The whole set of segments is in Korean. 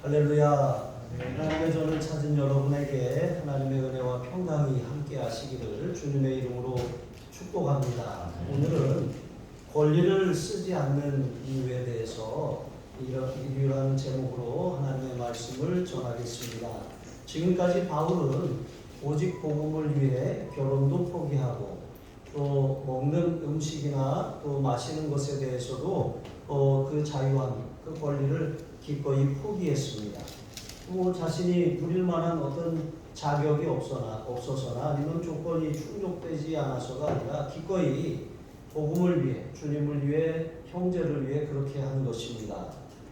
할렐루야. 하나님의 전을 찾은 여러분에게 하나님의 은혜와 평강이 함께 하시기를 주님의 이름으로 축복합니다. 오늘은 권리를 쓰지 않는 이유에 대해서 이러한 제목으로 하나님의 말씀을 전하겠습니다. 지금까지 바울은 오직 복음을 위해 결혼도 포기하고 또 먹는 음식이나 또 마시는 것에 대해서도 그 자유함, 그 권리를 기꺼이 포기했습니다. 또 자신이 누릴 만한 어떤 자격이 없어서나 아니면 조건이 충족되지 않아서가 아니라 기꺼이 복음을 위해, 주님을 위해, 형제를 위해 그렇게 하는 것입니다.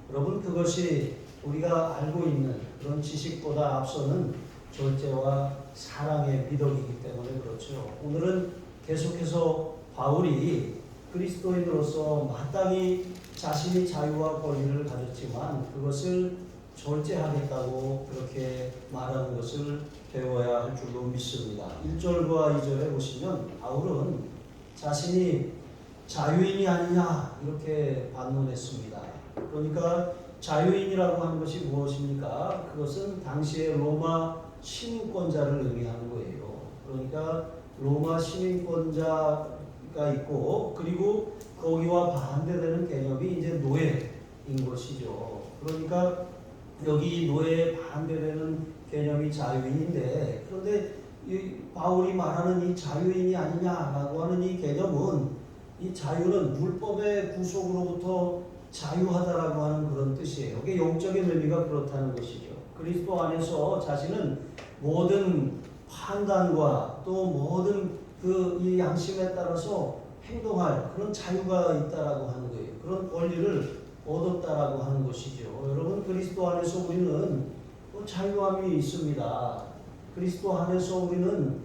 여러분, 그것이 우리가 알고 있는 그런 지식보다 앞서는 절제와 사랑의 미덕이기 때문에 그렇죠. 오늘은 계속해서 바울이 그리스도인으로서 마땅히 자신이 자유와 권리를 가졌지만 그것을 절제하겠다고 그렇게 말하는 것을 배워야 할 줄로 믿습니다. 1절과 2절에 보시면 바울은 자신이 자유인이 아니냐 이렇게 반문했습니다. 그러니까 자유인이라고 하는 것이 무엇입니까? 그것은 당시의 로마 시민권자를 의미하는 거예요. 그러니까 로마 시민권자가 있고 그리고 거기와 반대되는 개념이 이제 노예인 것이죠. 그러니까 여기 노예에 반대되는 개념이 자유인인데, 그런데 이 바울이 말하는 이 자유인이 아니냐라고 하는 이 개념은 이 자유는 율법의 구속으로부터 자유하다라고 하는 그런 뜻이에요. 이게 영적인 의미가 그렇다는 것이죠. 그리스도 안에서 자신은 모든 판단과 또 모든 이 양심에 따라서 행동할 그런 자유가 있다라고 하는 거예요. 그런 권리를 얻었다라고 하는 것이죠. 여러분, 그리스도 안에서 우리는 자유함이 있습니다. 그리스도 안에서 우리는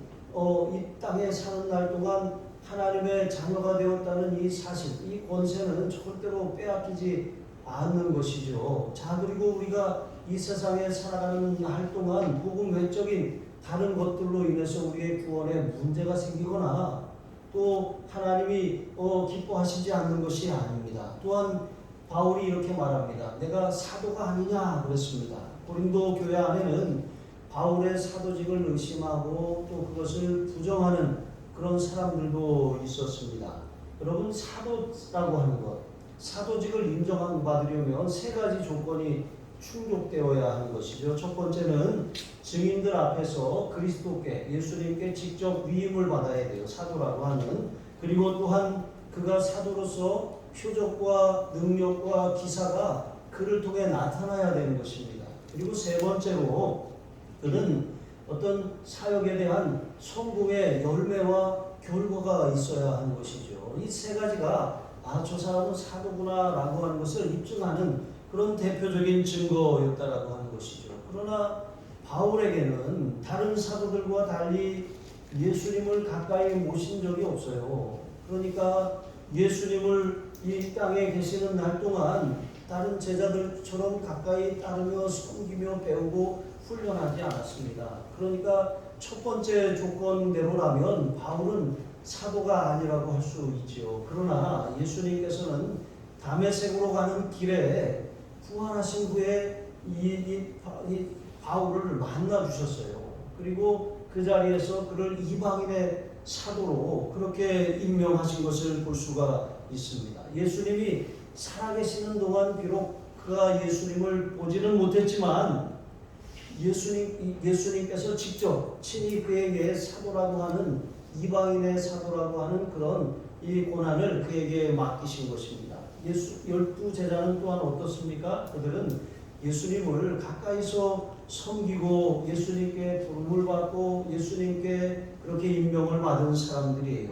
이 땅에 사는 날 동안 하나님의 자녀가 되었다는 이 사실, 이 권세는 절대로 빼앗기지 않는 것이죠. 자, 그리고 우리가 이 세상에 살아가는 날 동안 복음 외적인 다른 것들로 인해서 우리의 구원에 문제가 생기거나 또 하나님이 기뻐하시지 않는 것이 아닙니다. 또한 바울이 이렇게 말합니다. 내가 사도가 아니냐 그랬습니다. 고린도 교회 안에는 바울의 사도직을 의심하고 또 그것을 부정하는 그런 사람들도 있었습니다. 여러분, 사도라고 하는 것, 사도직을 인정받으려면 세 가지 조건이 충족되어야 하는 것이죠. 첫 번째는 증인들 앞에서 그리스도께, 예수님께 직접 위임을 받아야 돼요. 사도라고 하는. 그리고 또한 그가 사도로서 표적과 능력과 기사가 그를 통해 나타나야 되는 것입니다. 그리고 세 번째로 그는 어떤 사역에 대한 성공의 열매와 결과가 있어야 하는 것이죠. 이 세 가지가 저 사람은 사도구나 라고 하는 것을 입증하는 그런 대표적인 증거였다라고 하는 것이죠. 그러나 바울에게는 다른 사도들과 달리 예수님을 가까이 모신 적이 없어요. 그러니까 예수님을 이 땅에 계시는 날 동안 다른 제자들처럼 가까이 따르며 섬기며 배우고 훈련하지 않았습니다. 그러니까 첫 번째 조건대로라면 바울은 사도가 아니라고 할 수 있죠. 그러나 예수님께서는 다메섹으로 가는 길에 부활하신 후에 이 바울을 만나 주셨어요. 그리고 그 자리에서 그를 이방인의 사도로 그렇게 임명하신 것을 볼 수가 있습니다. 예수님이 살아계시는 동안 비록 그가 예수님을 보지는 못했지만 예수님께서 직접 친히 그에게 사도라고 하는 이방인의 사도라고 하는 그런 이 고난을 그에게 맡기신 것입니다. 12 제자는 또한 어떻습니까? 그들은 예수님을 가까이서 섬기고 예수님께 부름을 받고 예수님께 그렇게 임명을 받은 사람들이에요.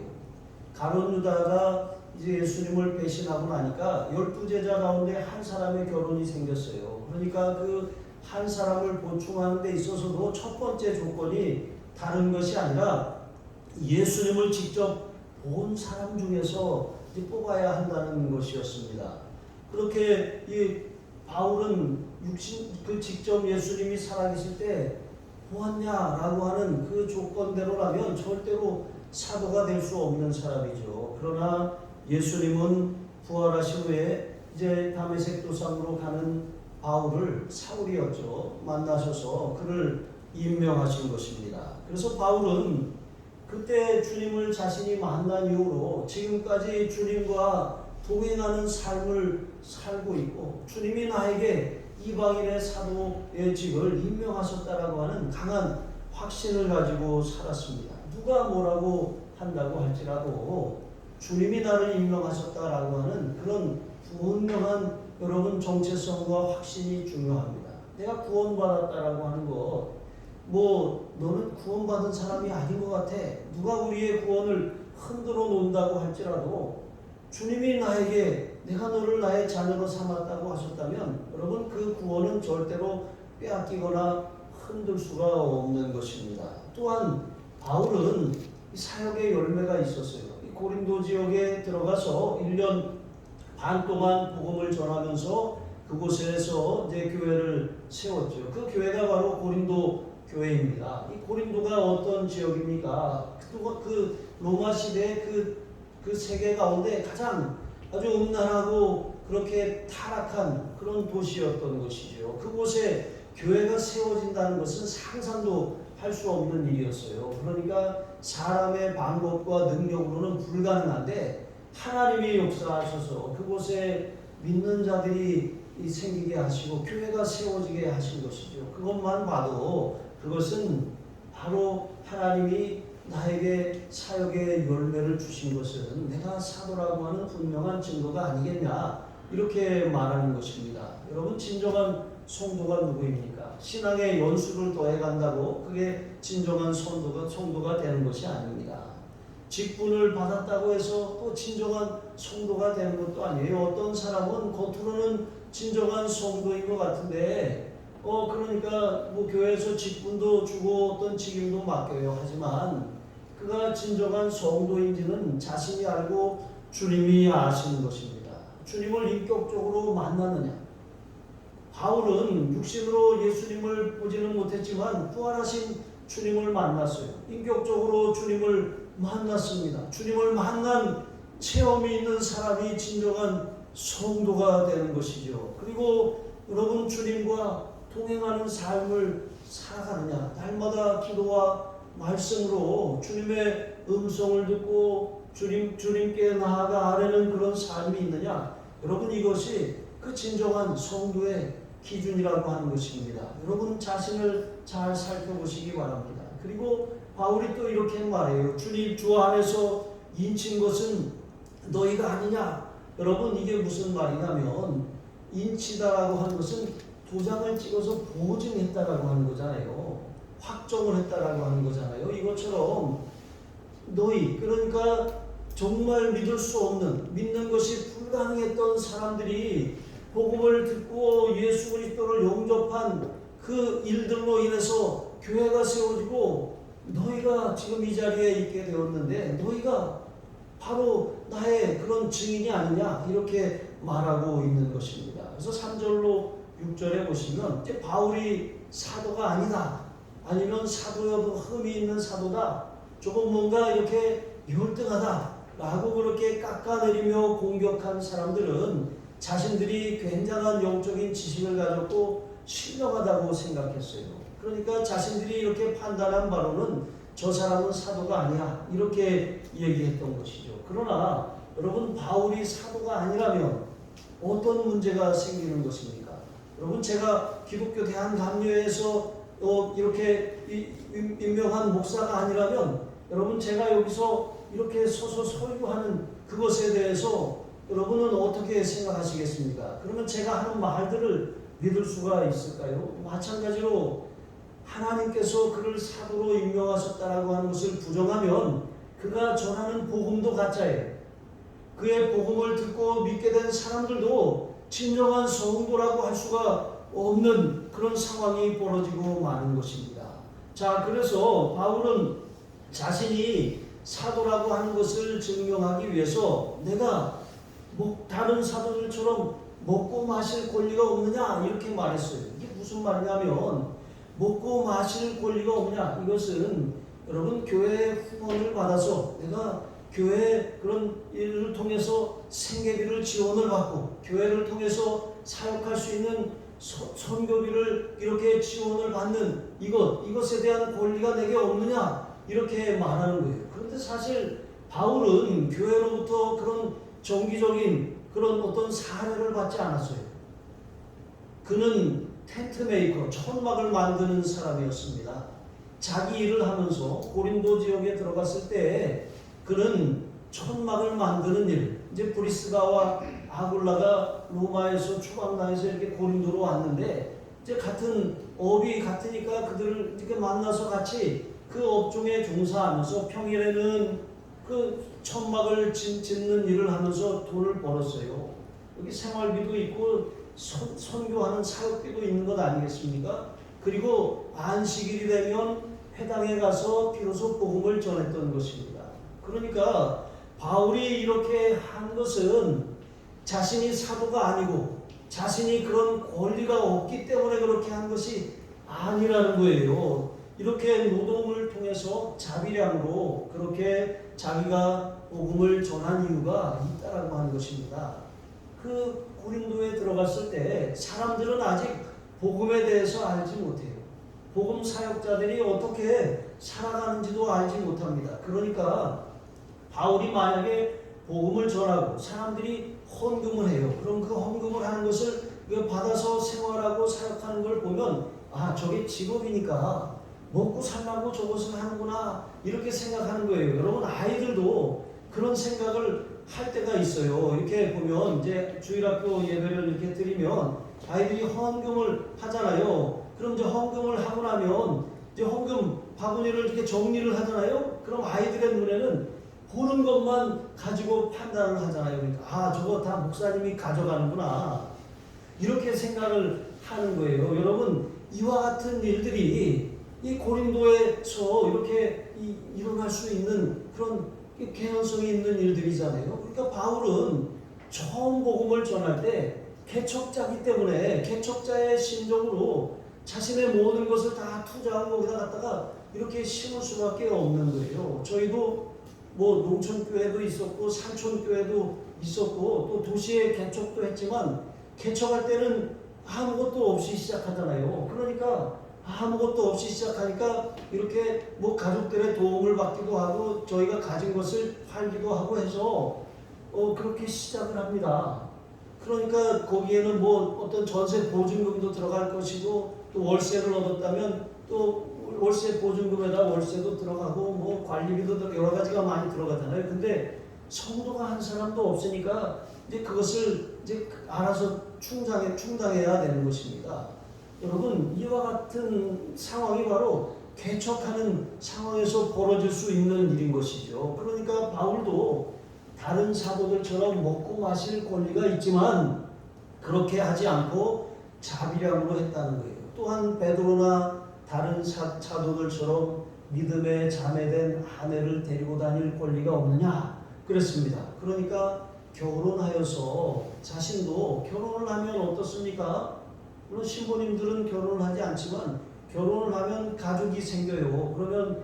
가룟 유다가 이제 예수님을 배신하고 나니까 12 제자 가운데 한 사람의 결혼이 생겼어요. 그러니까 그 한 사람을 보충하는 데 있어서도 첫 번째 조건이 다른 것이 아니라 예수님을 직접 본 사람 중에서 뽑아야 한다는 것이었습니다. 그렇게 이 바울은 직접 예수님이 살아계실 때 보았냐라고 하는 그 조건대로라면 절대로 사도가 될 수 없는 사람이죠. 그러나 예수님은 부활하신 후에 이제 다메섹 도상으로 가는 바울을 사울이었죠. 만나셔서 그를 임명하신 것입니다. 그래서 바울은 그때 주님을 자신이 만난 이후로 지금까지 주님과 동행하는 삶을 살고 있고 주님이 나에게 이방인의 사도의 직을 임명하셨다라고 하는 강한 확신을 가지고 살았습니다. 누가 뭐라고 한다고 할지라도 주님이 나를 임명하셨다라고 하는 그런 분명한 여러분 정체성과 확신이 중요합니다. 내가 구원받았다라고 하는 것, 너는 구원받은 사람이 아닌 것 같아. 누가 우리의 구원을 흔들어 놓는다고 할지라도 주님이 나에게 내가 너를 나의 자녀로 삼았다고 하셨다면 여러분 그 구원은 절대로 빼앗기거나 흔들 수가 없는 것입니다. 또한 바울은 사역의 열매가 있었어요. 고린도 지역에 들어가서 1년 반 동안 복음을 전하면서 그곳에서 이제 교회를 세웠죠. 그 교회가 바로 고린도 교회입니다. 이 고린도가 어떤 지역입니까? 그 로마 시대 그 세계 가운데 가장 아주 음란하고 그렇게 타락한 그런 도시였던 것이죠. 그곳에 교회가 세워진다는 것은 상상도 할 수 없는 일이었어요. 그러니까 사람의 방법과 능력으로는 불가능한데 하나님이 역사하셔서 그곳에 믿는 자들이 생기게 하시고 교회가 세워지게 하신 것이죠. 그것만 봐도 그것은 바로 하나님이 나에게 사역의 열매를 주신 것은 내가 사도라고 하는 분명한 증거가 아니겠냐 이렇게 말하는 것입니다. 여러분 진정한 성도가 누구입니까? 신앙의 연수를 더해간다고 그게 진정한 성도가 되는 것이 아닙니다. 직분을 받았다고 해서 또 진정한 성도가 되는 것도 아니에요. 어떤 사람은 겉으로는 진정한 성도인 것 같은데 그러니까 교회에서 직분도 주고 어떤 직임도 맡겨요. 하지만 그가 진정한 성도인지는 자신이 알고 주님이 아시는 것입니다. 주님을 인격적으로 만나느냐? 바울은 육신으로 예수님을 보지는 못했지만 부활하신 주님을 만났어요. 인격적으로 주님을 만났습니다. 주님을 만난 체험이 있는 사람이 진정한 성도가 되는 것이죠. 그리고 여러분 주님과 동행하는 삶을 살아가느냐? 날마다 기도와 말씀으로 주님의 음성을 듣고 주님께 나아가 아뢰는 그런 삶이 있느냐? 여러분 이것이 그 진정한 성도의 기준이라고 하는 것입니다. 여러분 자신을 잘 살펴보시기 바랍니다. 그리고 바울이 또 이렇게 말해요. 주님 주 안에서 인친 것은 너희가 아니냐? 여러분 이게 무슨 말이냐면 인치다라고 하는 것은 도장을 찍어서 보증했다라고 하는 거잖아요. 확정을 했다라고 하는 거잖아요. 이것처럼 너희 그러니까 정말 믿을 수 없는 믿는 것이 불가능했던 사람들이 복음을 듣고 예수 그리스도를 영접한 그 일들로 인해서 교회가 세워지고 너희가 지금 이 자리에 있게 되었는데 너희가 바로 나의 그런 증인이 아니냐 이렇게 말하고 있는 것입니다. 그래서 3절로 6절에 보시면 이제 바울이 사도가 아니다 아니면 사도여도 흠이 있는 사도다 조금 뭔가 이렇게 열등하다 라고 그렇게 깎아내리며 공격한 사람들은 자신들이 굉장한 영적인 지식을 가졌고 신령하다고 생각했어요. 그러니까 자신들이 이렇게 판단한 바로는 저 사람은 사도가 아니야 이렇게 얘기했던 것이죠. 그러나 여러분 바울이 사도가 아니라면 어떤 문제가 생기는 것입니까? 여러분 제가 기독교 대한감리회에서 이렇게 임명한 목사가 아니라면 여러분 제가 여기서 이렇게 서서 설교하는 그것에 대해서 여러분은 어떻게 생각하시겠습니까? 그러면 제가 하는 말들을 믿을 수가 있을까요? 마찬가지로 하나님께서 그를 사도로 임명하셨다라고 하는 것을 부정하면 그가 전하는 복음도 가짜예요. 그의 복음을 듣고 믿게 된 사람들도 진정한 성도라고 할 수가 없는 그런 상황이 벌어지고 마는 것입니다. 자, 그래서 바울은 자신이 사도라고 하는 것을 증명하기 위해서 내가 다른 사도들처럼 먹고 마실 권리가 없느냐 이렇게 말했어요. 이게 무슨 말이냐면 먹고 마실 권리가 없느냐 이것은 여러분 교회의 후원을 받아서 내가 교회 그런 일을 통해서 생계비를 지원을 받고 교회를 통해서 사역할 수 있는 선교비를 이렇게 지원을 받는 이것에 대한 권리가 내게 없느냐 이렇게 말하는 거예요. 그런데 사실 바울은 교회로부터 그런 정기적인 그런 어떤 사례를 받지 않았어요. 그는 텐트 메이커, 천막을 만드는 사람이었습니다. 자기 일을 하면서 고린도 지역에 들어갔을 때 그는 천막을 만드는 일, 이제 브리스가와 아굴라가 로마에서 추방당해서 이렇게 고린도로 왔는데 이제 같은 업이 같으니까 그들을 이렇게 만나서 같이 그 업종에 종사하면서 평일에는 그 천막을 짓는 일을 하면서 돈을 벌었어요. 여기 생활비도 있고 선교하는 사역비도 있는 것 아니겠습니까? 그리고 안식일이 되면 회당에 가서 비로소 복음을 전했던 것입니다. 그러니까 바울이 이렇게 한 것은 자신이 사도가 아니고 자신이 그런 권리가 없기 때문에 그렇게 한 것이 아니라는 거예요. 이렇게 노동을 통해서 자비량으로 그렇게 자기가 복음을 전한 이유가 있다라고 하는 것입니다. 그 고린도에 들어갔을 때 사람들은 아직 복음에 대해서 알지 못해요. 복음 사역자들이 어떻게 살아가는지도 알지 못합니다. 그러니까 바울이 만약에 복음을 전하고 사람들이 헌금을 해요. 그럼 그 헌금을 하는 것을 받아서 생활하고 사역하는 걸 보면 저게 직업이니까 먹고 살라고 저것을 하는구나 이렇게 생각하는 거예요. 여러분 아이들도 그런 생각을 할 때가 있어요. 이렇게 보면 이제 주일학교 예배를 이렇게 드리면 아이들이 헌금을 하잖아요. 그럼 이제 헌금을 하고 나면 이제 헌금 바구니를 이렇게 정리를 하잖아요. 그럼 아이들의 눈에는 보는 것만 가지고 판단을 하잖아요. 그러니까 저거 다 목사님이 가져가는구나 이렇게 생각을 하는 거예요. 여러분 이와 같은 일들이 이 고린도에서 이렇게 일어날 수 있는 그런 개연성이 있는 일들이잖아요. 그러니까 바울은 처음 복음을 전할 때 개척자이기 때문에 개척자의 심정으로 자신의 모든 것을 다 투자하고 거기다 갖다가 이렇게 심을 수밖에 없는 거예요. 저희도 뭐 농촌교회도 있었고 산촌교회도 있었고 또 도시에 개척도 했지만 개척할 때는 아무것도 없이 시작하잖아요. 그러니까 아무것도 없이 시작하니까 이렇게 뭐 가족들의 도움을 받기도 하고 저희가 가진 것을 팔기도 하고 해서 그렇게 시작을 합니다. 그러니까 거기에는 뭐 어떤 전세 보증금도 들어갈 것이고 또 월세를 얻었다면 또 월세 보증금에다 월세도 들어가고 뭐 관리비도 여러 가지가 많이 들어가잖아요. 근데 성도가 한 사람도 없으니까 이제 그것을 이제 알아서 충당해야 되는 것입니다. 여러분 이와 같은 상황이 바로 개척하는 상황에서 벌어질 수 있는 일인 것이죠. 그러니까 바울도 다른 사도들처럼 먹고 마실 권리가 있지만 그렇게 하지 않고 자비량으로 했다는 거예요. 또한 베드로나 다른 사도들처럼 믿음에 자매된 아내를 데리고 다닐 권리가 없느냐 그랬습니다. 그러니까 결혼하여서 자신도 결혼을 하면 어떻습니까? 물론 신부님들은 결혼을 하지 않지만 결혼을 하면 가족이 생겨요. 그러면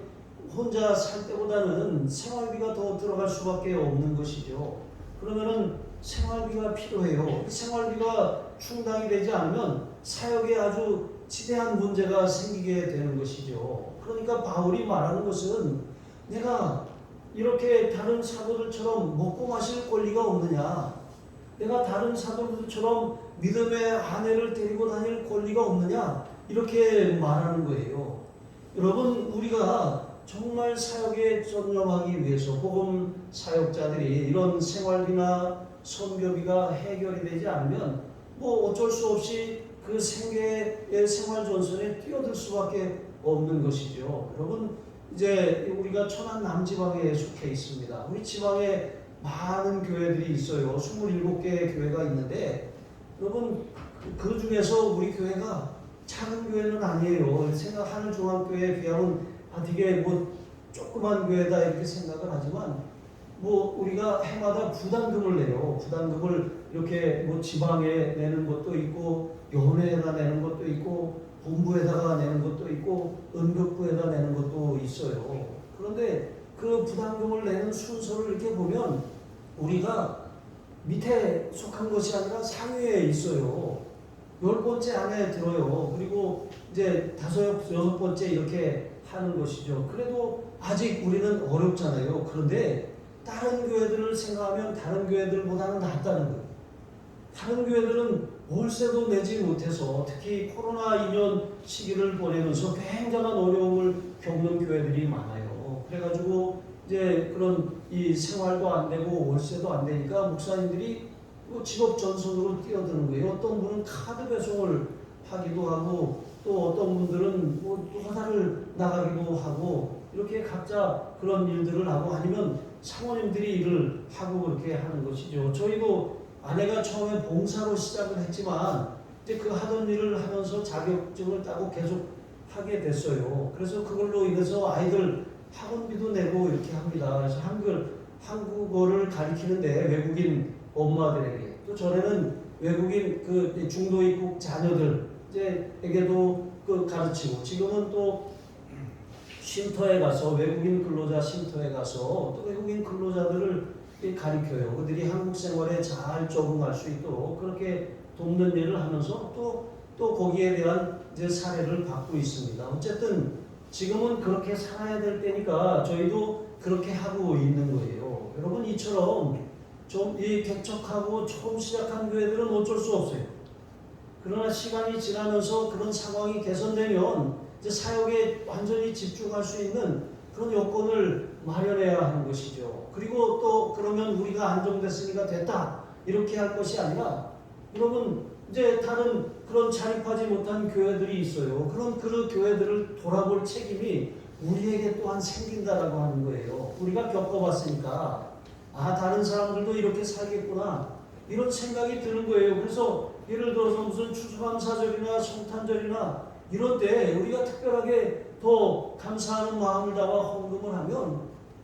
혼자 살 때보다는 생활비가 더 들어갈 수밖에 없는 것이죠. 그러면은 생활비가 필요해요. 생활비가 충당이 되지 않으면 사역에 아주 지대한 문제가 생기게 되는 것이죠. 그러니까 바울이 말하는 것은 내가 이렇게 다른 사도들처럼 먹고 마실 권리가 없느냐? 내가 다른 사도들처럼 믿음의 아내를 데리고 다닐 권리가 없느냐? 이렇게 말하는 거예요. 여러분 우리가 정말 사역에 전념하기 위해서 복음 사역자들이 이런 생활비나 선교비가 해결이 되지 않으면 뭐 어쩔 수 없이 그 생계의 생활 전선에 뛰어들 수밖에 없는 것이죠. 여러분 이제 우리가 천안 남지방에 속해 있습니다. 우리 지방에 많은 교회들이 있어요. 27개의 교회가 있는데 여러분 그 중에서 우리 교회가 작은 교회는 아니에요. 생각하는 중앙교회에 비하면 되게 뭐 조그만 교회다 이렇게 생각을 하지만 뭐 우리가 해마다 부담금을 내요. 부담금을 이렇게 뭐 지방에 내는 것도 있고 연회에다 내는 것도 있고 본부에다가 내는 것도 있고 응급부에다 내는 것도 있어요. 그런데 그 부담금을 내는 순서를 이렇게 보면 우리가 밑에 속한 것이 아니라 상위에 있어요. 10번째 안에 들어요. 그리고 이제 5, 6번째 이렇게 하는 것이죠. 그래도 아직 우리는 어렵잖아요. 그런데 다른 교회들을 생각하면 다른 교회들보다는 낫다는 거예요. 다른 교회들은 월세도 내지 못해서 특히 코로나 2년 시기를 보내면서 굉장한 어려움을 겪는 교회들이 많아요. 그래가지고 이제 그런 이 생활도 안 되고 월세도 안 되니까 목사님들이 직업 전선으로 뛰어드는 거예요. 어떤 분은 카드 배송을 하기도 하고 또 어떤 분들은 또 회사를 나가기도 하고 이렇게 각자 그런 일들을 하고 아니면 사모님들이 일을 하고 그렇게 하는 것이죠. 저희도 아내가 처음에 봉사로 시작을 했지만 이제 그 하던 일을 하면서 자격증을 따고 계속 하게 됐어요. 그래서 그걸로 인해서 아이들 학원비도 내고 이렇게 합니다. 그래서 한국어를 가리키는데 외국인 엄마들에게 또 전에는 외국인 그 중도 입국 자녀들에게도 가르치고 지금은 또 쉼터에 가서 외국인 근로자 쉼터에 가서 또 외국인 근로자들을 가르쳐요. 그들이 한국 생활에 잘 적응할 수 있도록 그렇게 돕는 일을 하면서 또 거기에 대한 이제 사례를 받고 있습니다. 어쨌든 지금은 그렇게 살아야 될 때니까 저희도 그렇게 하고 있는 거예요. 여러분 이처럼 좀 이 개척하고 처음 시작한 교회들은 어쩔 수 없어요. 그러나 시간이 지나면서 그런 상황이 개선되면 이제 사역에 완전히 집중할 수 있는 그런 여건을 마련해야 하는 것이죠. 그리고 또 그러면 우리가 안정됐으니까 됐다 이렇게 할 것이 아니라 여러분 이제 다른 그런 자립하지 못한 교회들이 있어요. 그런 그 교회들을 돌아볼 책임이 우리에게 또한 생긴다라고 하는 거예요. 우리가 겪어봤으니까 다른 사람들도 이렇게 살겠구나 이런 생각이 드는 거예요. 그래서 예를 들어서 무슨 추수감사절이나 성탄절이나 이런 때 우리가 특별하게 더 감사하는 마음을 담아 헌금을 하면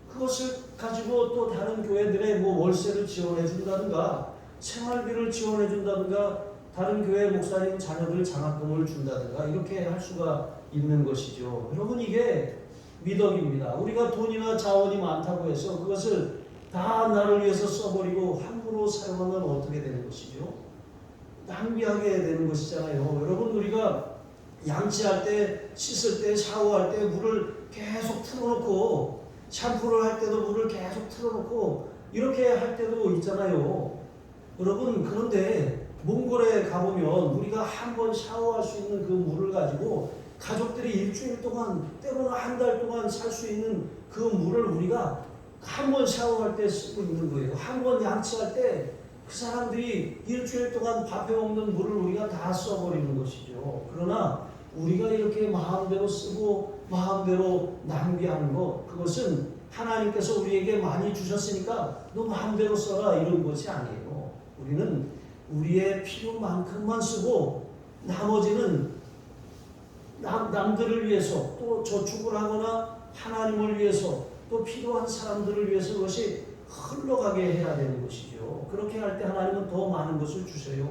그것을 가지고 또 다른 교회들의 월세를 지원해 준다든가 생활비를 지원해 준다든가 다른 교회 목사님 자녀들 장학금을 준다든가 이렇게 할 수가 있는 것이죠. 여러분 이게 미덕입니다. 우리가 돈이나 자원이 많다고 해서 그것을 다 나를 위해서 써버리고 함부로 사용하면 어떻게 되는 것이죠? 낭비하게 되는 것이잖아요. 여러분 우리가 양치할 때, 씻을 때, 샤워할 때 물을 계속 틀어놓고 샴푸를 할 때도 물을 계속 틀어놓고 이렇게 할 때도 있잖아요. 여러분 그런데 몽골에 가보면 우리가 한 번 샤워할 수 있는 그 물을 가지고 가족들이 일주일 동안 때로는 한 달 동안 살 수 있는 그 물을 우리가 한 번 샤워할 때 쓰고 있는 거예요. 한 번 양치할 때 그 사람들이 일주일 동안 밥해 먹는 물을 우리가 다 써버리는 것이죠. 그러나 우리가 이렇게 마음대로 쓰고 마음대로 낭비하는 것 그것은 하나님께서 우리에게 많이 주셨으니까 너 마음대로 써라 이런 것이 아니에요. 우리는 우리의 필요만큼만 쓰고 나머지는 남들을 위해서 또 저축을 하거나 하나님을 위해서 또 필요한 사람들을 위해서 그것이 흘러가게 해야 되는 것이죠. 그렇게 할 때 하나님은 더 많은 것을 주셔요.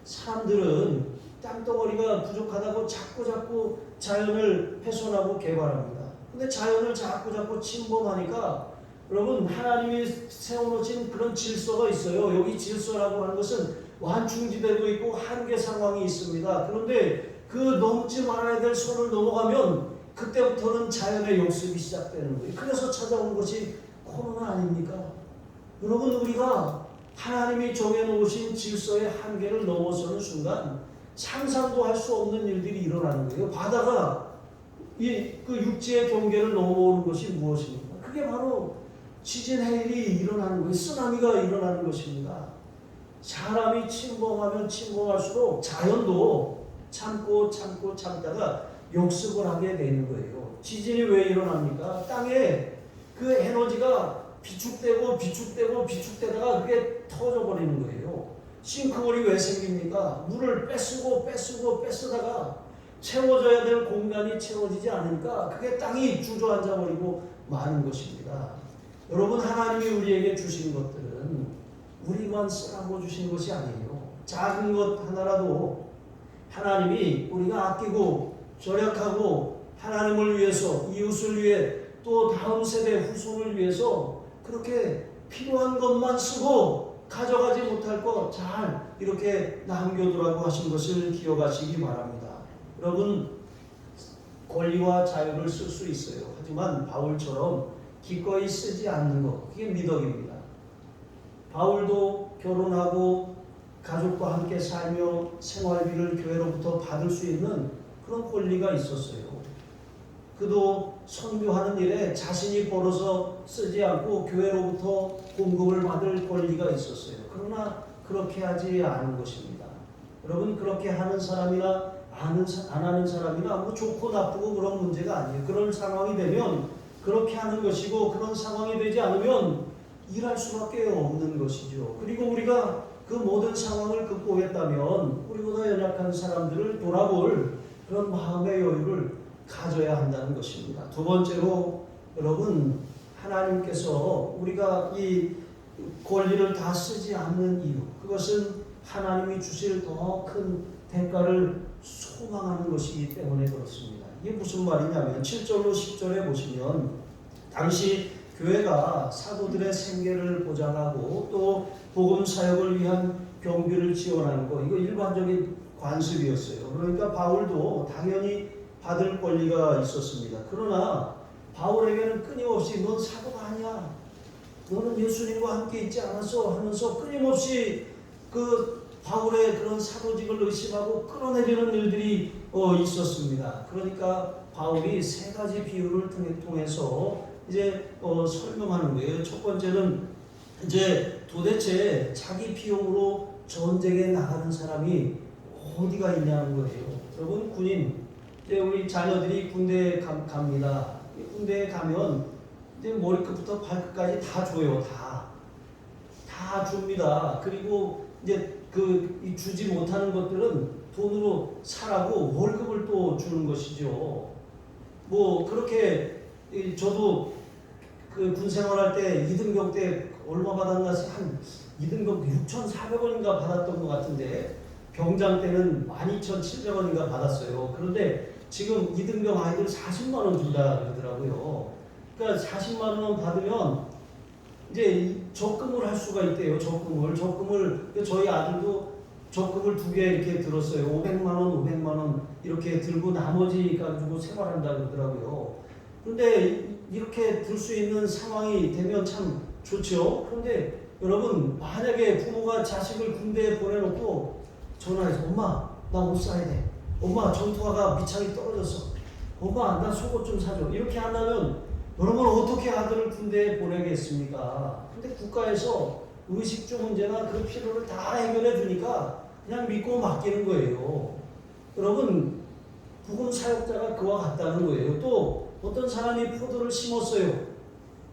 사람들은 땅덩어리가 부족하다고 자꾸 자연을 훼손하고 개발합니다. 근데 자연을 자꾸 침범하니까 여러분 하나님이 세워놓으신 그런 질서가 있어요. 여기 질서라고 하는 것은 완충지대도 있고 한계 상황이 있습니다. 그런데 그 넘지 말아야 될 선을 넘어가면 그때부터는 자연의 역습이 시작되는 거예요. 그래서 찾아온 것이 코로나 아닙니까? 여러분 우리가 하나님이 정해놓으신 질서의 한계를 넘어서는 순간 상상도 할 수 없는 일들이 일어나는 거예요. 바다가 그 육지의 경계를 넘어오는 것이 무엇입니까? 그게 바로 지진 해일이 일어나는 거예요. 쓰나미가 일어나는 것입니다. 사람이 침범하면 침범할수록 자연도 참다가 역습을 하게 되는 거예요. 지진이 왜 일어납니까? 땅에 그 에너지가 비축되다가 그게 터져버리는 거예요. 싱크홀이 왜 생깁니까? 물을 빼쓰다가 채워져야 될 공간이 채워지지 않으니까 그게 땅이 주저앉아버리고 마는 것입니다. 여러분 하나님이 우리에게 주신 것들은 우리만 쓰라고 주신 것이 아니에요. 작은 것 하나라도 하나님이 우리가 아끼고 절약하고 하나님을 위해서 이웃을 위해 또 다음 세대 후손을 위해서 그렇게 필요한 것만 쓰고 가져가지 못할 거 잘 이렇게 남겨두라고 하신 것을 기억하시기 바랍니다. 여러분, 권리와 자유를 쓸 수 있어요. 하지만 바울처럼 기꺼이 쓰지 않는 것, 그게 미덕입니다. 바울도 결혼하고 가족과 함께 살며 생활비를 교회로부터 받을 수 있는 그런 권리가 있었어요. 그도 선교하는 일에 자신이 벌어서 쓰지 않고 교회로부터 공급을 받을 권리가 있었어요. 그러나 그렇게 하지 않은 것입니다. 여러분, 그렇게 하는 사람이나 안 하는 사람이나 뭐 좋고 나쁘고 그런 문제가 아니에요. 그런 상황이 되면 그렇게 하는 것이고, 그런 상황이 되지 않으면 일할 수밖에 없는 것이죠. 그리고 우리가 그 모든 상황을 극복했다면 우리보다 연약한 사람들을 돌아볼 그런 마음의 여유를 가져야 한다는 것입니다. 두 번째로, 여러분, 하나님께서 우리가 이 권리를 다 쓰지 않는 이유, 그것은 하나님이 주실 더 큰 대가를 소망하는 것이기 때문에 그렇습니다. 이게 무슨 말이냐면 7절로 10절에 보시면 당시 교회가 사도들의 생계를 보장하고 또 복음 사역을 위한 경비를 지원하는 거, 이거 일반적인 관습이었어요. 그러니까 바울도 당연히 받을 권리가 있었습니다. 그러나 바울에게는 끊임없이 넌 사도가 아니야, 너는 예수님과 함께 있지 않았어 하면서 끊임없이 그 바울의 그런 사도직을 의심하고 끌어내리는 일들이 있었습니다. 그러니까 바울이 세 가지 비유를 통해서 이제 설명하는 거예요. 첫 번째는 이제 도대체 자기 비용으로 전쟁에 나가는 사람이 어디가 있냐는 거예요. 여러분, 군인, 이제 우리 자녀들이 군대에 갑니다. 군대에 가면 이제 머리끝부터 발끝까지 다 줘요. 다 줍니다. 그리고 이제 주지 못하는 것들은 돈으로 사라고 월급을 또 주는 것이죠. 뭐 그렇게 저도 그 군 생활할 때 2등병 때 얼마 받았나, 한 2등병 6,400원인가 받았던 것 같은데 병장 때는 12,700원인가 받았어요. 그런데 지금 2등병 아이들 40만 원 준다 그러더라고요. 그러니까 40만 원 받으면 이제 적금을 할 수가 있대요. 적금을 저희 아들도 적금을 2개 이렇게 들었어요. 500만 원 이렇게 들고 나머지 가지고 생활한다 그러더라고요. 그런데 이렇게 들 수 있는 상황이 되면 참 좋죠. 그런데 여러분, 만약에 부모가 자식을 군대에 보내놓고 전화해서 엄마 나 옷 사야 돼, 엄마 전투화가 미창이 떨어졌어, 엄마 나 속옷 좀 사줘, 이렇게 한다면 여러분 어떻게 아들을 군대에 보내겠습니까? 근데 국가에서 의식주 문제나 그 필요를 다 해결해 주니까 그냥 믿고 맡기는 거예요. 여러분, 복음 사역자가 그와 같다는 거예요. 또 어떤 사람이 포도를 심었어요.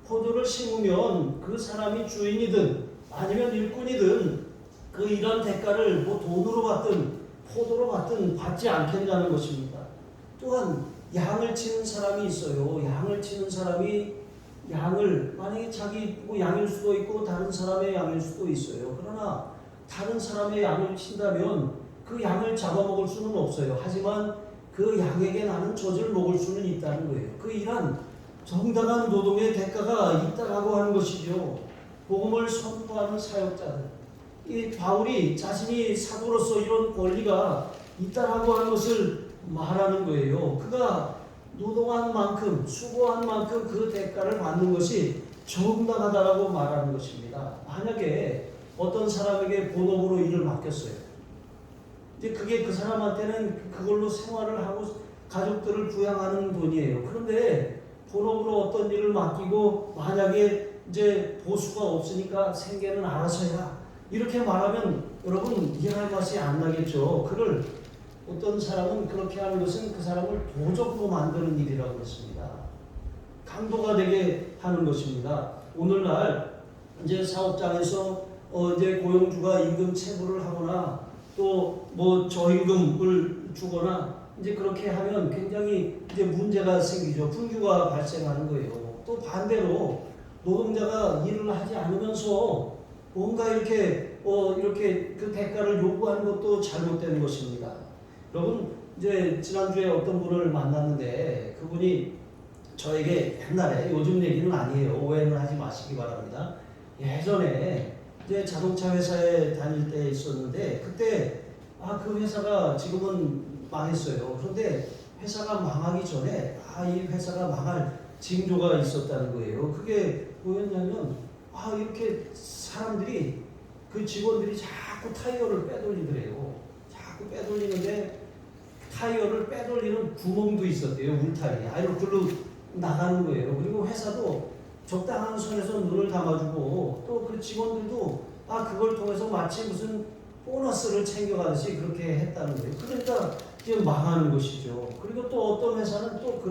포도를 심으면 그 사람이 주인이든 아니면 일꾼이든 그 일한 대가를 뭐 돈으로 받든 포도로 받든 받지 않겠다는 것입니다. 또한 양을 치는 사람이 있어요. 양을 치는 사람이 양을, 만약에 자기 뭐 양일 수도 있고 다른 사람의 양일 수도 있어요. 그러나 다른 사람의 양을 친다면 그 양을 잡아먹을 수는 없어요. 하지만 그 양에게 나는 젖을 먹을 수는 있다는 거예요. 그 일한 정당한 노동의 대가가 있다라고 하는 것이죠. 복음을 선포하는 사역자들, 이 바울이 자신이 사도로서 이런 권리가 있다라고 하는 것을 말하는 거예요. 그가 노동한 만큼, 수고한 만큼 그 대가를 받는 것이 정당하다라고 말하는 것입니다. 만약에 어떤 사람에게 본업으로 일을 맡겼어요. 이제 그게 그 사람한테는 그걸로 생활을 하고 가족들을 부양하는 돈이에요. 그런데 본업으로 어떤 일을 맡기고 만약에 이제 보수가 없으니까 생계는 알아서 해라, 이렇게 말하면 여러분 일할 맛이 안 나겠죠. 그걸 어떤 사람은 그렇게 하는 것은 그 사람을 도적으로 만드는 일이라고 했습니다. 강도가 되게 하는 것입니다. 오늘날 이제 사업장에서 이제 고용주가 임금 체불을 하거나 또 뭐 저임금을 주거나 이제 그렇게 하면 굉장히 이제 문제가 생기죠. 분규가 발생하는 거예요. 또 반대로 노동자가 일을 하지 않으면서 뭔가 이렇게 그 대가를 요구하는 것도 잘못된 것입니다. 여러분, 이제 지난주에 어떤 분을 만났는데 그분이 저에게 옛날에, 요즘 얘기는 아니에요. 오해는 하지 마시기 바랍니다. 예전에 이제 자동차 회사에 다닐 때 있었는데 그때 그 회사가 지금은 망했어요. 그런데 회사가 망하기 전에 이 회사가 망할 징조가 있었다는 거예요. 그게 뭐였냐면 이렇게 사람들이 그 직원들이 자꾸 타이어를 빼돌리더래요. 자꾸 빼돌리는데 타이어를 빼돌리는 구멍도 있었대요. 울타리. 아이로 글로 나가는 거예요. 그리고 회사도 적당한 선에서 눈을 감아주고 또 그 직원들도 그걸 통해서 마치 무슨 보너스를 챙겨가듯이 그렇게 했다는 거예요. 그러니까 이제 망하는 것이죠. 그리고 또 어떤 회사는 또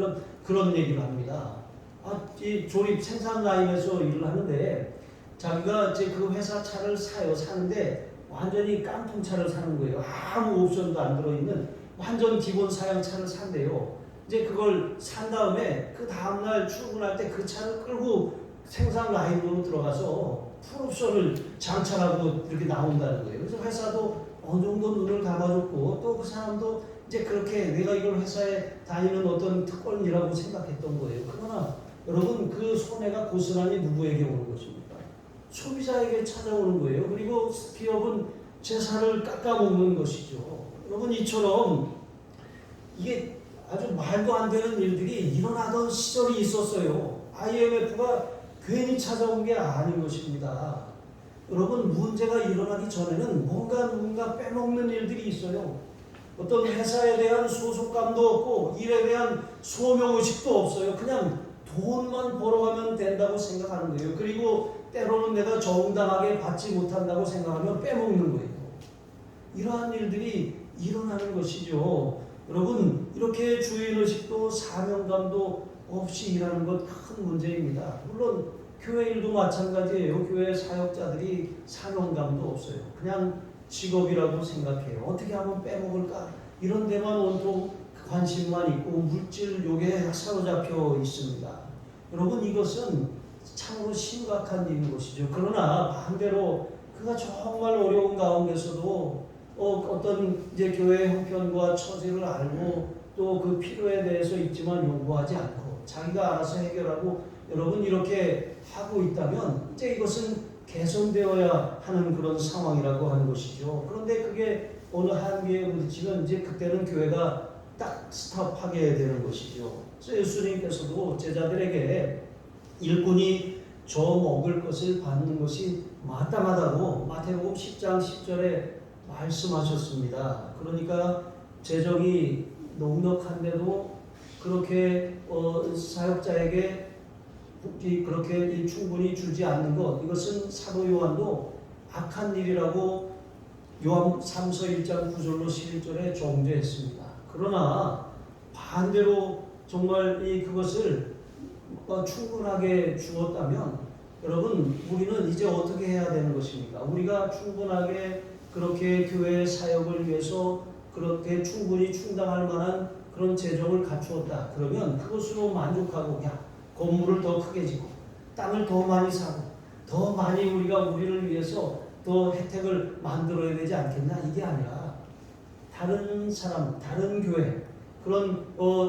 그런 얘기를 합니다. 이 조립 생산 라인에서 일을 하는데 자기가 이제 그 회사 차를 사는데 완전히 깡통 차를 사는 거예요. 아무 옵션도 안 들어있는 완전 기본 사양 차를 산대요. 이제 그걸 산 다음에 그 다음날 출근할 때 그 차를 끌고 생산 라인으로 들어가서 풀옵션을 장착하고 이렇게 나온다는 거예요. 그래서 회사도 어느 정도 눈을 감아줬고 또 그 사람도 이제 그렇게 내가 이걸 회사에 다니는 어떤 특권이라고 생각했던 거예요. 그러나 여러분 그 손해가 고스란히 누구에게 오는 것입니까? 소비자에게 찾아오는 거예요. 그리고 기업은 재산을 깎아먹는 것이죠. 여러분 이처럼 이게 아주 말도 안 되는 일들이 일어나던 시절이 있었어요. IMF가 괜히 찾아온 게 아닌 것입니다. 여러분 문제가 일어나기 전에는 뭔가 누군가 빼먹는 일들이 있어요. 어떤 회사에 대한 소속감도 없고 일에 대한 소명의식도 없어요. 그냥 돈만 벌어가면 된다고 생각하는 거예요. 그리고 때로는 내가 정당하게 받지 못한다고 생각하면 빼먹는 거예요. 이러한 일들이 일어나는 것이죠. 여러분 이렇게 주인의식도 사명감도 없이 일하는 것 큰 문제입니다. 물론 교회 일도 마찬가지예요. 교회 사역자들이 사명감도 없어요. 그냥 직업이라고 생각해요. 어떻게 하면 빼먹을까? 이런 데만 온통 관심만 있고 물질 욕에 사로잡혀 있습니다. 여러분 이것은 참으로 심각한 일인 것이죠. 그러나 반대로 그가 정말 어려운 가운데서도 어떤 이제 교회의 형편과 처지를 알고 또 그 필요에 대해서 있지만 요구하지 않고 자기가 알아서 해결하고 여러분 이렇게 하고 있다면 이제 이것은 개선되어야 하는 그런 상황이라고 하는 것이죠. 그런데 그게 어느 한계에 부딪히면 이제 그때는 교회가 딱 스탑하게 되는 것이죠. 그래서 예수님께서도 제자들에게 일꾼이 저 먹을 것을 받는 것이 마땅하다고 마태복음 10장 10절에 말씀하셨습니다. 그러니까 재정이 넉넉한데도 그렇게 사역자에게 그렇게 충분히 주지 않는 것, 이것은 사도 요한도 악한 일이라고 요한 3서 1장 9절로 11절에 정죄했습니다. 그러나 반대로 정말 그것을 충분하게 주었다면 여러분 우리는 이제 어떻게 해야 되는 것입니까? 우리가 충분하게 그렇게 교회의 사역을 위해서 그렇게 충분히 충당할 만한 그런 재정을 갖추었다. 그러면 그것으로 만족하고 건물을 더 크게 짓고 땅을 더 많이 사고 더 많이 우리를 위해서 더 혜택을 만들어야 되지 않겠나? 이게 아니라 다른 사람, 다른 교회 그런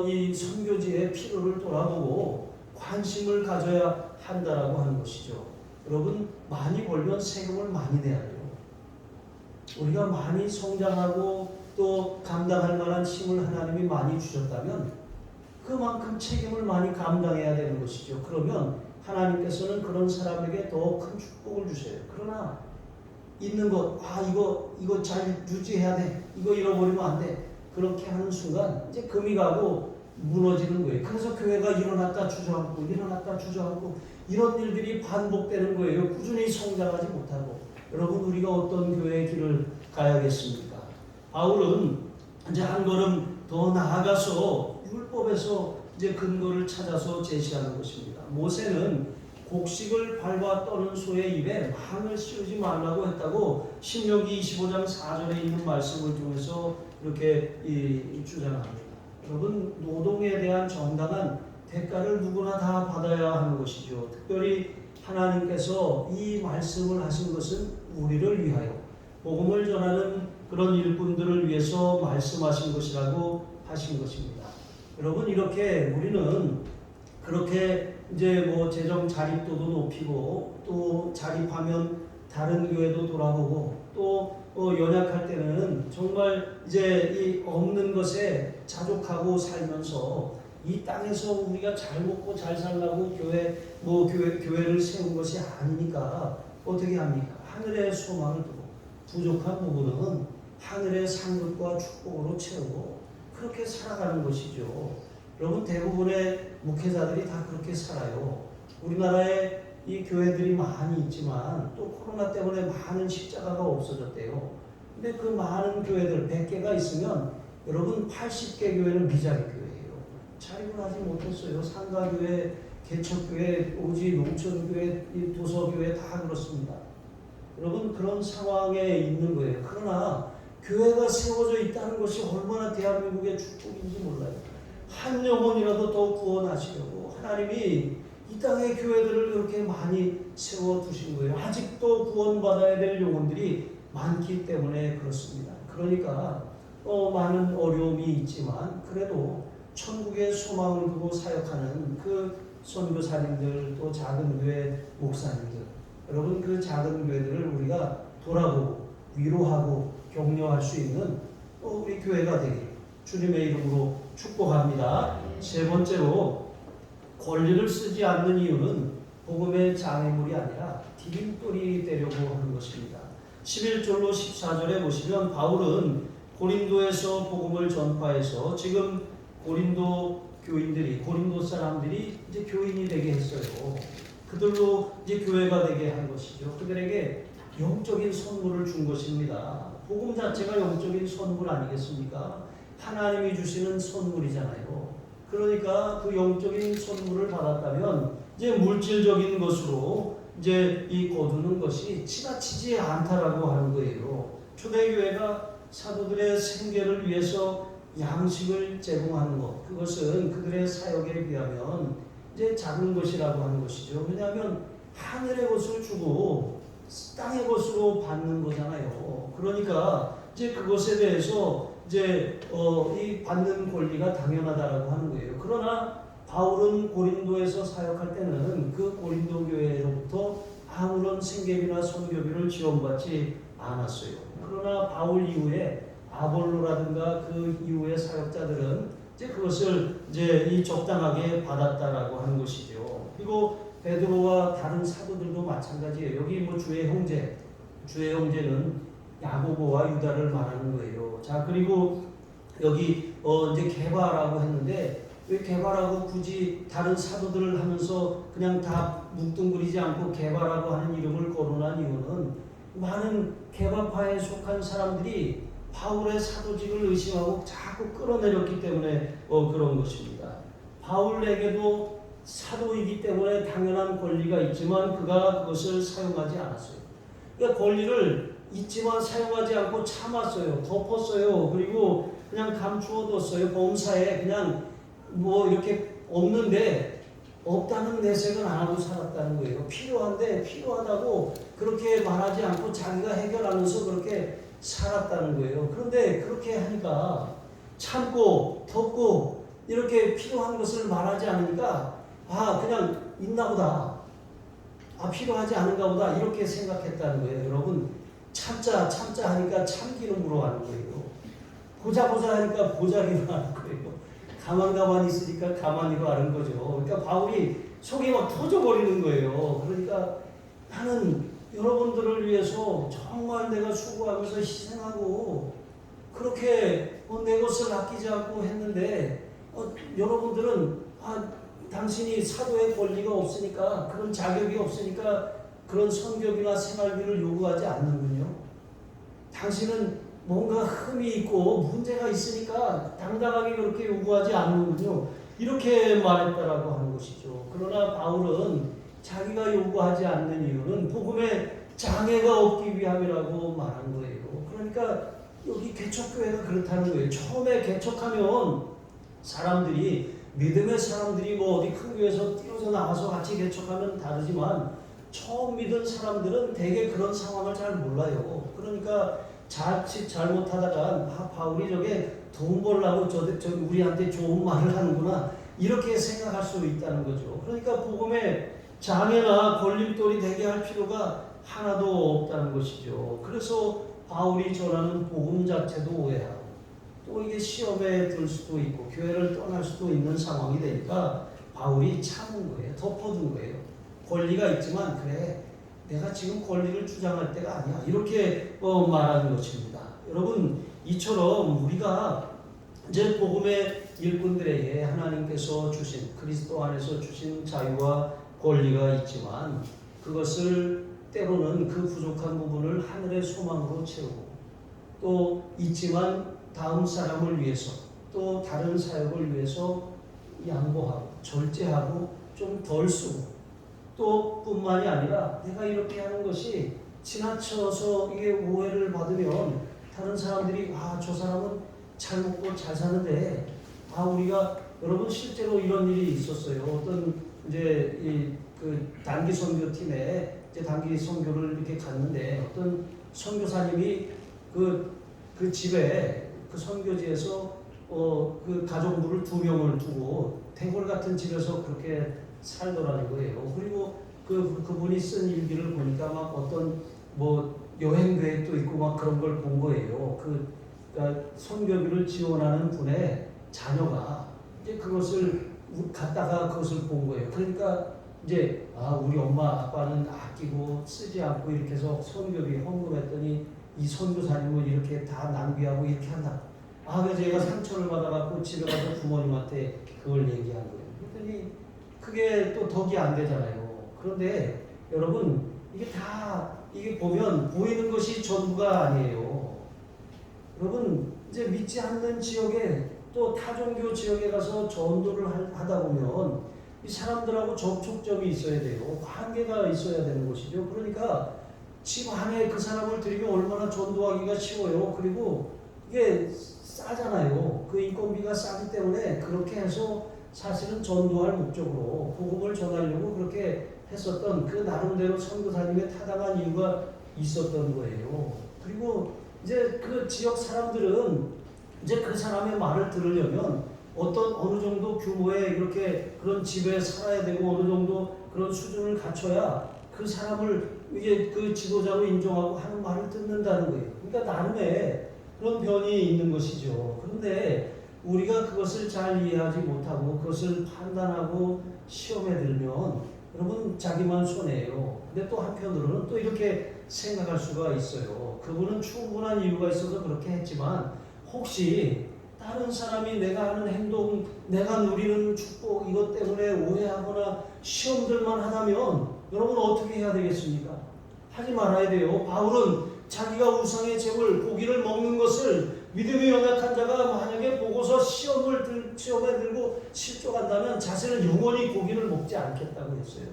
이 선교지의 필요를 돌아보고 관심을 가져야 한다라고 하는 것이죠. 여러분 많이 벌면 세금을 많이 내야 돼요. 우리가 많이 성장하고 또 감당할 만한 힘을 하나님이 많이 주셨다면 그만큼 책임을 많이 감당해야 되는 것이죠. 그러면 하나님께서는 그런 사람에게 더 큰 축복을 주세요. 그러나 있는 것, 이거 잘 유지해야 돼. 이거 잃어버리면 안 돼. 그렇게 하는 순간 이제 금이 가고 무너지는 거예요. 그래서 교회가 일어났다 주저앉고 이런 일들이 반복되는 거예요. 꾸준히 성장하지 못하고. 여러분 우리가 어떤 교회의 길을 가야겠습니까? 바울은 이제 한 걸음 더 나아가서 율법에서 이제 근거를 찾아서 제시하는 것입니다. 모세는 곡식을 밟아 떠는 소의 입에 망을 씌우지 말라고 했다고 신명기 25장 4절에 있는 말씀을 통해서 이렇게 주장합니다. 여러분 노동에 대한 정당한 대가를 누구나 다 받아야 하는 것이죠. 특별히 하나님께서 이 말씀을 하신 것은 우리를 위하여 복음을 전하는 그런 일꾼들을 위해서 말씀하신 것이라고 하신 것입니다. 여러분 이렇게 우리는 그렇게 이제 재정 자립도도 높이고 또 자립하면 다른 교회도 돌아보고 또 연약할 때는 정말 이제 이 없는 것에 자족하고 살면서 이 땅에서 우리가 잘 먹고 잘 살라고 교회를 세운 것이 아니니까 어떻게 합니까? 하늘의 소망을 두고 부족한 부분은 하늘의 상급과 축복으로 채우고 그렇게 살아가는 것이죠. 여러분 대부분의 목회자들이 다 그렇게 살아요. 우리나라에 이 교회들이 많이 있지만 또 코로나 때문에 많은 십자가가 없어졌대요. 근데 그 많은 교회들 100개가 있으면 여러분 80개 교회는 미자리 교회예요. 자립을 하지 못했어요. 상가교회, 개척교회, 오지 농촌교회, 도서교회 다 그렇습니다. 여러분 그런 상황에 있는 거예요. 그러나 교회가 세워져 있다는 것이 얼마나 대한민국의 축복인지 몰라요. 한 영혼이라도 더 구원하시려고 하나님이 이 땅의 교회들을 그렇게 많이 세워두신 거예요. 아직도 구원받아야 될 영혼들이 많기 때문에 그렇습니다. 그러니까 많은 어려움이 있지만 그래도 천국의 소망을 두고 사역하는 그 선교사님들 또 작은 교회 목사님들 여러분 그 작은 교회들을 우리가 돌아보고 위로하고 격려할 수 있는 우리 교회가 되길 주님의 이름으로 축복합니다. 세 번째로 권리를 쓰지 않는 이유는 복음의 장애물이 아니라 디딤돌이 되려고 하는 것입니다. 11절로 14절에 보시면 바울은 고린도에서 복음을 전파해서 지금 고린도 교인들이 고린도 사람들이 이제 교인이 되게 했어요. 그들로 이제 교회가 되게 한 것이죠. 그들에게 영적인 선물을 준 것입니다. 복음 자체가 영적인 선물 아니겠습니까? 하나님이 주시는 선물이잖아요. 그러니까 그 영적인 선물을 받았다면 이제 물질적인 것으로 이제 이 거두는 것이 지나치지 않다라고 하는 거예요. 초대교회가 사도들의 생계를 위해서 양식을 제공하는 것, 그것은 그들의 사역에 비하면 이제 작은 것이라고 하는 것이죠. 왜냐하면 하늘의 것을 주고 땅의 것으로 받는 거잖아요. 그러니까 이제 그것에 대해서 이제 이 받는 권리가 당연하다라고 하는 거예요. 그러나 바울은 고린도에서 사역할 때는 그 고린도 교회로부터 아무런 생계비나 선교비를 지원받지 않았어요. 그러나 바울 이후에 아볼로라든가 그 이후의 사역자들은 이제 그것을 이제 이 적당하게 받았다라고 하는 것이죠. 그리고 베드로와 다른 사도들도 마찬가지예요. 여기 뭐 주의 형제는 야고보와 유다를 말하는 거예요. 자, 그리고 여기 이제 게바라고 했는데 왜 게바라고 굳이 다른 사도들을 하면서 그냥 다 뭉뚱그리지 않고 게바라고 하는 이름을 거론한 이유는 많은 게바파에 속한 사람들이 바울의 사도직을 의심하고 자꾸 끌어내렸기 때문에 그런 것입니다. 바울에게도 사도이기 때문에 당연한 권리가 있지만 그가 그것을 사용하지 않았어요. 그러니까 권리를 있지만 사용하지 않고 참았어요. 덮었어요. 그리고 그냥 감추어뒀어요. 범사에 그냥 뭐 이렇게 없는데 없다는 내색은 안 하고 살았다는 거예요. 필요한데 필요하다고 그렇게 말하지 않고 자기가 해결하면서 그렇게 살았다는 거예요. 그런데 그렇게 하니까 참고 덮고 이렇게 필요한 것을 말하지 않으니까 그냥 있나 보다. 필요하지 않은가 보다 이렇게 생각했다는 거예요. 여러분 참자 하니까 참기름으로 하는 거예요. 보자 하니까 보자기로 하는 거예요. 가만히 있으니까 가만히로 하는 거죠. 그러니까 바울이 속이 막 터져버리는 거예요. 그러니까 나는 여러분들을 위해서 정말 내가 수고하면서 희생하고 그렇게 내 것을 아끼지 않고 했는데 여러분들은 당신이 사도의 권리가 없으니까 그런 자격이 없으니까 그런 성격이나 생활비를 요구하지 않는군요. 당신은 뭔가 흠이 있고 문제가 있으니까 당당하게 그렇게 요구하지 않는군요. 이렇게 말했다라고 하는 것이죠. 그러나 바울은 자기가 요구하지 않는 이유는 복음에 장애가 없기 위함이라고 말한 거예요. 그러니까 여기 개척교회가 그렇다는 거예요. 처음에 개척하면 믿음의 사람들이 뭐 어디 큰 교회에서 뛰어서 나와서 같이 개척하면 다르지만 처음 믿은 사람들은 대개 그런 상황을 잘 몰라요. 그러니까 자칫 잘못하다가 바울이 저게 돈 벌라고 저 우리한테 좋은 말을 하는구나 이렇게 생각할 수 있다는 거죠. 그러니까 복음에 장애나 걸림돌이 되게 할 필요가 하나도 없다는 것이죠. 그래서 바울이 전하는 복음 자체도 오해하고 또 이게 시험에 들 수도 있고 교회를 떠날 수도 있는 상황이 되니까 바울이 참은 거예요. 덮어둔 거예요. 권리가 있지만 그래 내가 지금 권리를 주장할 때가 아니야. 이렇게 말하는 것입니다. 여러분 이처럼 우리가 이제 복음의 일꾼들에게 하나님께서 주신 그리스도 안에서 주신 자유와 권리가 있지만 그것을 때로는 그 부족한 부분을 하늘의 소망으로 채우고 또 있지만 다음 사람을 위해서 또 다른 사역을 위해서 양보하고 절제하고 좀 덜 쓰고 또 뿐만이 아니라 내가 이렇게 하는 것이 지나쳐서 이게 오해를 받으면 다른 사람들이 저 사람은 잘 먹고 잘 사는데 우리가 여러분 실제로 이런 일이 있었어요. 어떤 이제 그 단기 선교팀에 이제 단기 선교를 이렇게 갔는데 어떤 선교사님이 그 집에 그 선교지에서 그 가족부를 2명을 두고 대궐 같은 집에서 그렇게 살더라는 거예요. 그리고 그분이 쓴 일기를 보니까 막 어떤 뭐 여행 계획도 있고 막 그런 걸 본 거예요. 그러니까 선교비를 지원하는 분의 자녀가 이제 그것을 갖다가 그것을 본 거예요. 그러니까 이제 우리 엄마 아빠는 아끼고 쓰지 않고 이렇게 해서 선교비 헌금했더니 이 선교사님은 이렇게 다 낭비하고 이렇게 한다. 그래서 얘가 상처를 받아갖고 집에 가서 부모님한테 그걸 얘기한 거예요. 그랬더니 그게 또 덕이 안 되잖아요. 그런데 여러분 이게 보면 보이는 것이 전부가 아니에요. 여러분 이제 믿지 않는 지역에 또 타종교 지역에 가서 전도를 하다 보면 이 사람들하고 접촉점이 있어야 돼요. 관계가 있어야 되는 것이죠. 그러니까 집 안에 그 사람을 들이면 얼마나 전도하기가 쉬워요. 그리고 이게 싸잖아요. 그 인건비가 싸기 때문에 그렇게 해서 사실은 전도할 목적으로 복음을 전하려고 그렇게 했었던 그 나름대로 선교사님의 타당한 이유가 있었던 거예요. 그리고 이제 그 지역 사람들은 이제 그 사람의 말을 들으려면 어느 정도 규모의 이렇게 그런 집에 살아야 되고 어느 정도 그런 수준을 갖춰야 그 사람을 이게 그 지도자로 인정하고 하는 말을 듣는다는 거예요. 그러니까 나름의 그런 변이 있는 것이죠. 그런데 우리가 그것을 잘 이해하지 못하고 그것을 판단하고 시험에 들면 여러분 자기만 손해예요. 근데 또 한편으로는 또 이렇게 생각할 수가 있어요. 그분은 충분한 이유가 있어서 그렇게 했지만 혹시 다른 사람이 내가 하는 행동, 내가 누리는 축복 이것 때문에 오해하거나 시험들만 하다면 여러분 어떻게 해야 되겠습니까? 하지 말아야 돼요. 바울은 자기가 우상의 재물, 고기를 먹는 것을 믿음이 연약한 자가 만약에 보고서 시험에 들고 실족한다면 자신은 영원히 고기를 먹지 않겠다고 했어요.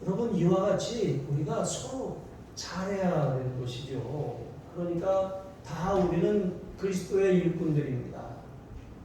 여러분 이와 같이 우리가 서로 잘해야 되는 것이죠. 그러니까 다 우리는 그리스도의 일꾼들입니다.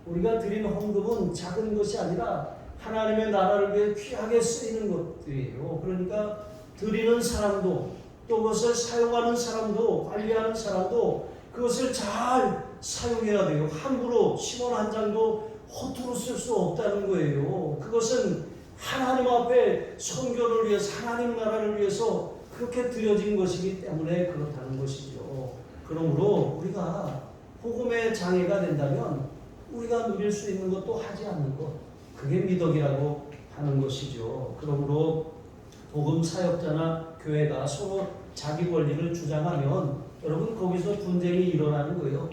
우리가 드린 헌금은 작은 것이 아니라 하나님의 나라를 위해 귀하게 쓰이는 것들이에요. 그러니까 드리는 사람도 또 그것을 사용하는 사람도 관리하는 사람도 그것을 잘 사용해야 돼요. 함부로 10원 한 장도 허투루 쓸 수 없다는 거예요. 그것은 하나님 앞에 선교를 위해서 하나님 나라를 위해서 그렇게 드려진 것이기 때문에 그렇다는 것이죠. 그러므로 우리가 복음의 장애가 된다면 우리가 누릴 수 있는 것도 하지 않는 것, 그게 미덕이라고 하는 것이죠. 그러므로 복음 사역자나 교회가 서로 자기 권리를 주장하면 여러분 거기서 분쟁이 일어나는 거예요.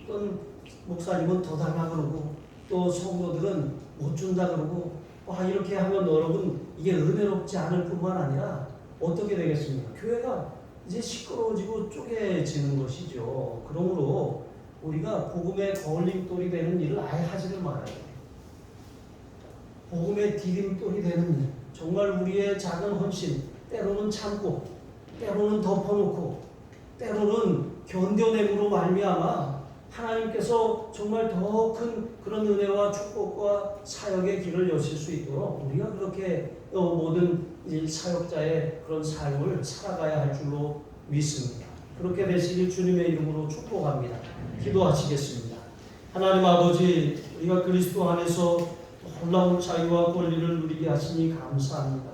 어떤 목사님은 더 달라 그러고 또 성도들은 못 준다 그러고 이렇게 하면 여러분 이게 은혜롭지 않을 뿐만 아니라 어떻게 되겠습니까? 교회가 이제 시끄러워지고 쪼개지는 것이죠. 그러므로 우리가 복음의 걸림돌이 되는 일을 아예 하지를 말아야 돼요. 복음의 디딤돌이 되는 일, 정말 우리의 작은 헌신, 때로는 참고 때로는 덮어놓고 때로는 견뎌냄으로 말미암아 하나님께서 정말 더 큰 그런 은혜와 축복과 사역의 길을 여실 수 있도록 우리가 그렇게 모든 사역자의 그런 삶을 살아가야 할 줄로 믿습니다. 그렇게 되시길 주님의 이름으로 축복합니다. 기도하시겠습니다. 하나님 아버지, 우리가 그리스도 안에서 놀라운 자유와 권리를 누리게 하시니 감사합니다.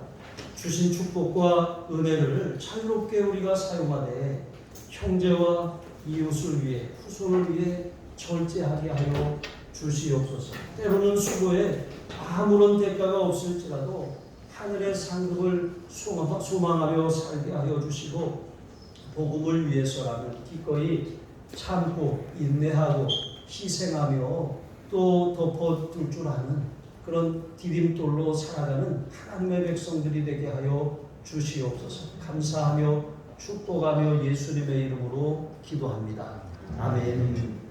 주신 축복과 은혜를 자유롭게 우리가 사용하되 형제와 이웃을 위해 후손을 위해 절제하게 하여 주시옵소서. 때로는 수고에 아무런 대가가 없을지라도 하늘의 상급을 소망하며 살게 하여 주시고 복음을 위해서라면 기꺼이 참고 인내하고 희생하며 또 덮어둘 줄 아는 그런 디딤돌로 살아가는 하나님의 백성들이 되게 하여 주시옵소서. 감사하며 축복하며 예수님의 이름으로 기도합니다. 아멘.